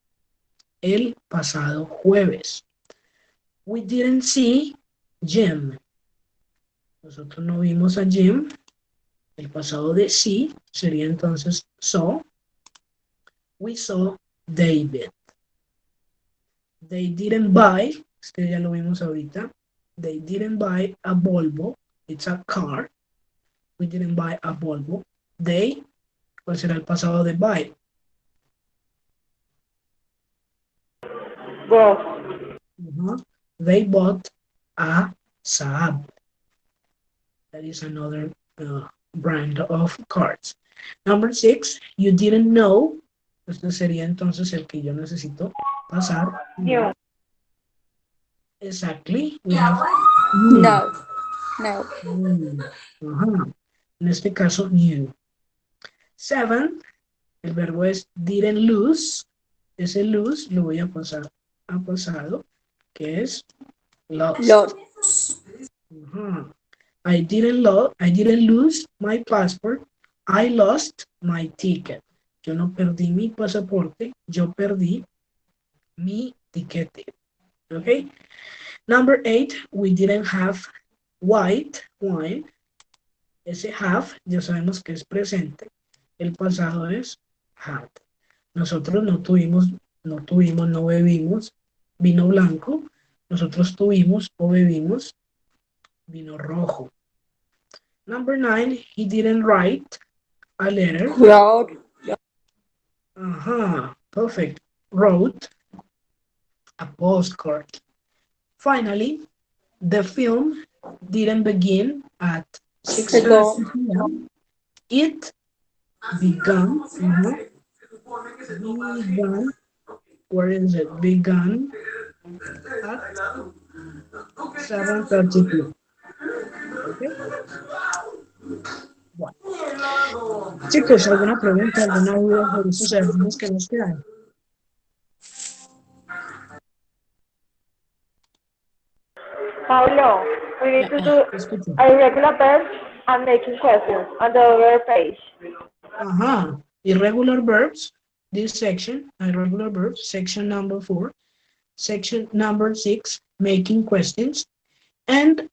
el pasado jueves. We didn't see Jim. Nosotros no vimos a Jim. El pasado de see sería entonces saw. We saw David. They didn't buy. Este ya lo vimos ahorita. They didn't buy a Volvo. It's a car. We didn't buy a Volvo. They, ¿cuál será el pasado de buy? Was. They bought a Saab. That is another brand of cards. Number 6, you didn't know. Este sería entonces el que yo necesito pasar. New. Exactly. We have no. No. Ajá. En este caso, new. 7, el verbo es didn't lose. Ese lose lo voy a pasar a pasado, que es lost. Lost. Ajá. I didn't lose my passport. I lost my ticket. Yo no perdí mi pasaporte, yo perdí mi tiquete. Okay? Number 8, we didn't have white wine. Ese have, ya sabemos que es presente. El pasado es had. Nosotros no bebimos vino blanco. Nosotros tuvimos o bebimos vino rojo. Number 9, he didn't write a letter. Wrote. Perfect. Wrote a postcard. Finally, the film didn't begin at 6:30 p.m. It began. Began. Where is it? Began at 7:30 p.m. Okay. Bueno. Chicos, ¿alguna pregunta, alguna duda sobre estos ejercicios que nos quedan? Paulo, we need to do Escuchen. irregular verbs and making questions on the other page. Irregular verbs, this section, irregular verbs, section number 4, section number 6, making questions, and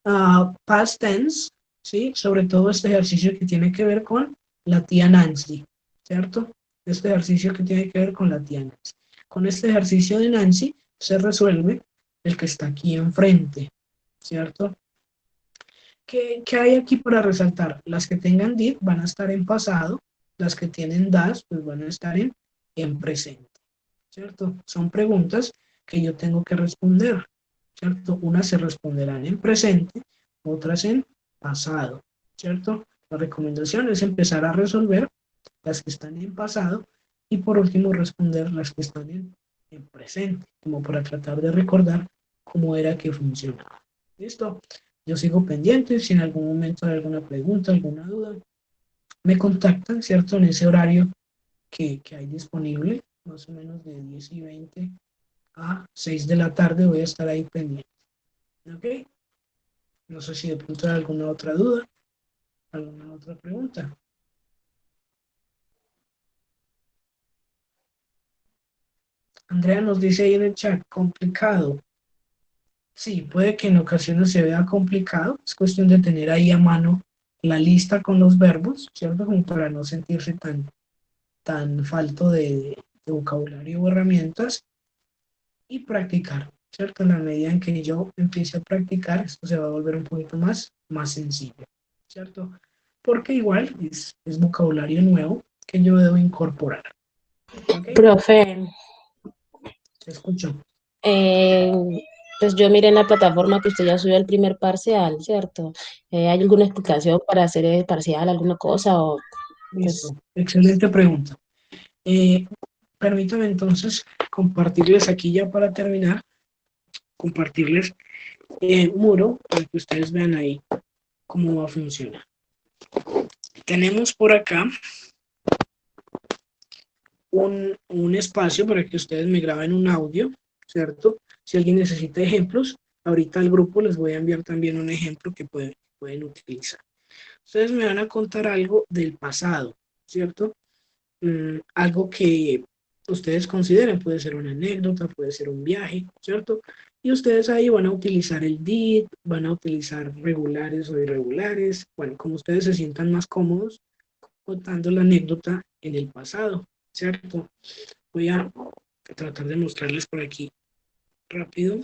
past tense, ¿sí? Sobre todo este ejercicio que tiene que ver con la tía Nancy, ¿cierto? Este ejercicio que tiene que ver con la tía Nancy. Con este ejercicio de Nancy se resuelve el que está aquí enfrente, ¿cierto? ¿Qué hay aquí para resaltar? Las que tengan did van a estar en pasado, las que tienen das pues van a estar en presente, ¿cierto? Son preguntas que yo tengo que responder, ¿cierto? Unas se responderán en presente, otras en pasado, ¿cierto? La recomendación es empezar a resolver las que están en pasado y por último responder las que están en presente, como para tratar de recordar cómo era que funcionaba. ¿Listo? Yo sigo pendiente, si en algún momento hay alguna pregunta, alguna duda, me contactan, ¿cierto? En ese horario que hay disponible, más o menos de 10:20 a 6 de la tarde voy a estar ahí pendiente. ¿Ok? No sé si de pronto hay alguna otra duda, alguna otra pregunta. Andrea nos dice ahí en el chat, complicado. Sí, puede que en ocasiones se vea complicado, es cuestión de tener ahí a mano la lista con los verbos, ¿cierto? Como para no sentirse tan falto de vocabulario o herramientas y practicar, ¿cierto? En la medida en que yo empiece a practicar, esto se va a volver un poquito más sencillo, ¿cierto? Porque igual es vocabulario nuevo que yo debo incorporar. ¿Ok? Profe, Te escucho. eh, pues yo miré en la plataforma que usted ya subió el primer parcial, ¿cierto? ¿Hay alguna explicación para hacer el parcial, alguna cosa? O pues, Listo. Excelente pregunta. Eh, Permítame entonces compartirles aquí ya para terminar, compartirles muro para que ustedes vean ahí cómo va a funcionar. Tenemos por acá un espacio para que ustedes me graben un audio, ¿cierto? Si alguien necesita ejemplos, ahorita al grupo les voy a enviar también un ejemplo que pueden utilizar. Ustedes me van a contar algo del pasado, ¿cierto? Algo que ustedes consideren, puede ser una anécdota, puede ser un viaje, ¿cierto? Y ustedes ahí van a utilizar el did, van a utilizar regulares o irregulares, bueno, como ustedes se sientan más cómodos contando la anécdota en el pasado, ¿cierto? Voy a tratar de mostrarles por aquí rápido.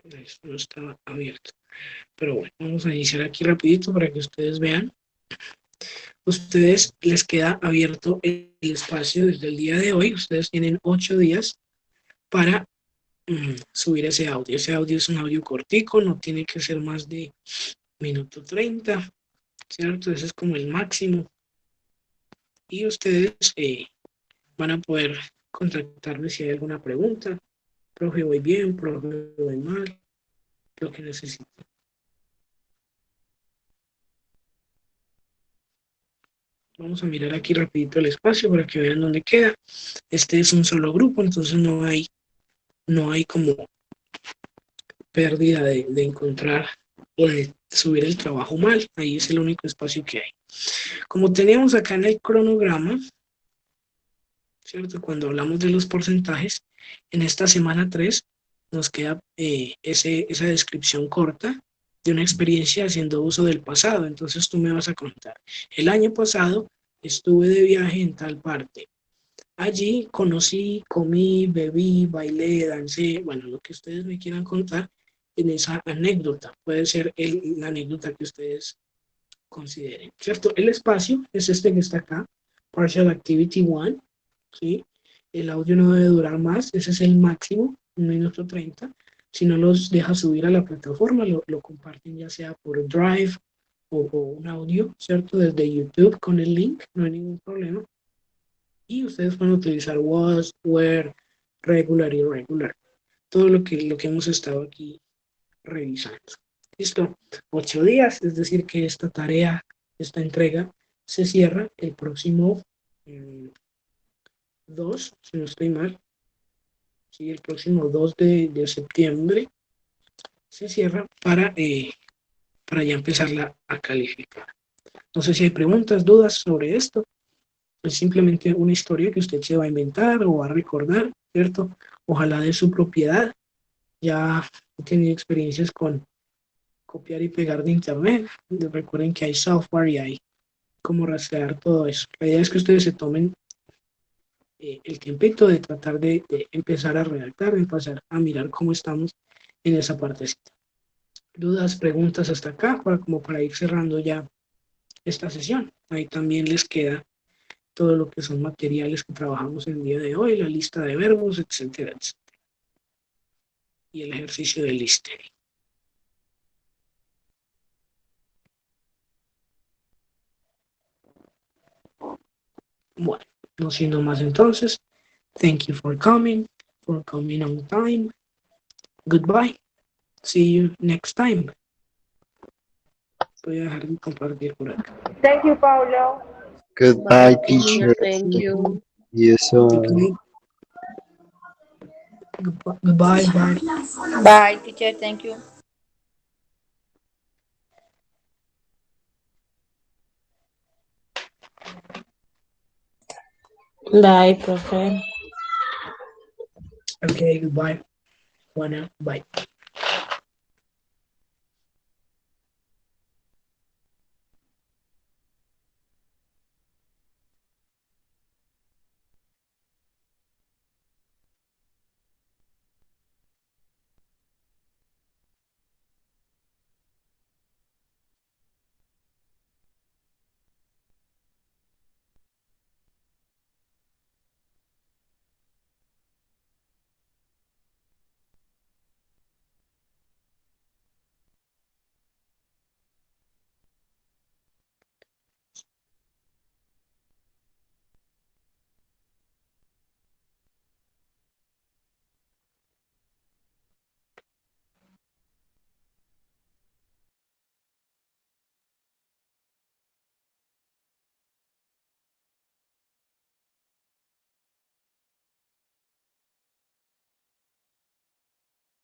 Esto no estaba abierto. Pero bueno, vamos a iniciar aquí rapidito para que ustedes vean. Ustedes les queda abierto el espacio desde el día de hoy. Ustedes tienen 8 días para subir ese audio. Ese audio es un audio cortico, no tiene que ser más de minuto 30, ¿cierto? Ese es como el máximo. Y ustedes van a poder contactarme si hay alguna pregunta. Profe, voy bien, profe, voy mal, lo que necesiten. Vamos a mirar aquí rapidito el espacio para que vean dónde queda. Este es un solo grupo, entonces no hay como pérdida de encontrar o de subir el trabajo mal. Ahí es el único espacio que hay. Como teníamos acá en el cronograma, ¿cierto? Cuando hablamos de los porcentajes, en esta semana 3 nos queda esa descripción corta de una experiencia haciendo uso del pasado. Entonces tú me vas a contar. El año pasado estuve de viaje en tal parte. Allí conocí, comí, bebí, bailé, dancé, bueno, lo que ustedes me quieran contar en esa anécdota. Puede ser la anécdota que ustedes consideren, ¿cierto? El espacio es este que está acá, Partial Activity 1, ¿sí? El audio no debe durar más, ese es el máximo, 1 minuto 30. Si no los deja subir a la plataforma, lo comparten ya sea por Drive o un audio, ¿cierto? Desde YouTube con el link, no hay ningún problema. Y ustedes pueden utilizar was, were, regular y irregular. Todo lo que hemos estado aquí revisando. Listo. 8 días, es decir que esta tarea, esta entrega se cierra el próximo 2, si no estoy mal. Sí, el próximo 2 de septiembre se cierra para ya empezarla a calificar. No sé si hay preguntas, dudas sobre esto. Es simplemente una historia que usted se va a inventar o va a recordar, ¿cierto? Ojalá de su propiedad. Ya he tenido experiencias con copiar y pegar de internet. Recuerden que hay software y hay cómo rastrear todo eso. La idea es que ustedes se tomen el tiempito de tratar de empezar a redactar, de empezar a mirar cómo estamos en esa partecita. Dudas, preguntas hasta acá, como para ir cerrando ya esta sesión. Ahí también les queda todo lo que son materiales que trabajamos el día de hoy, la lista de verbos, etcétera, etcétera. Y el ejercicio del listening. Bueno, no siendo más entonces, thank you for coming on time. Goodbye. See you next time. Voy a dejar de compartir por acá. Thank you, Pablo. Goodbye, Bye, teacher. thank you. See you soon. Okay. Goodbye. Bye. Bye, teacher. Thank you. Bye, profe. Okay, goodbye. Juana, bye.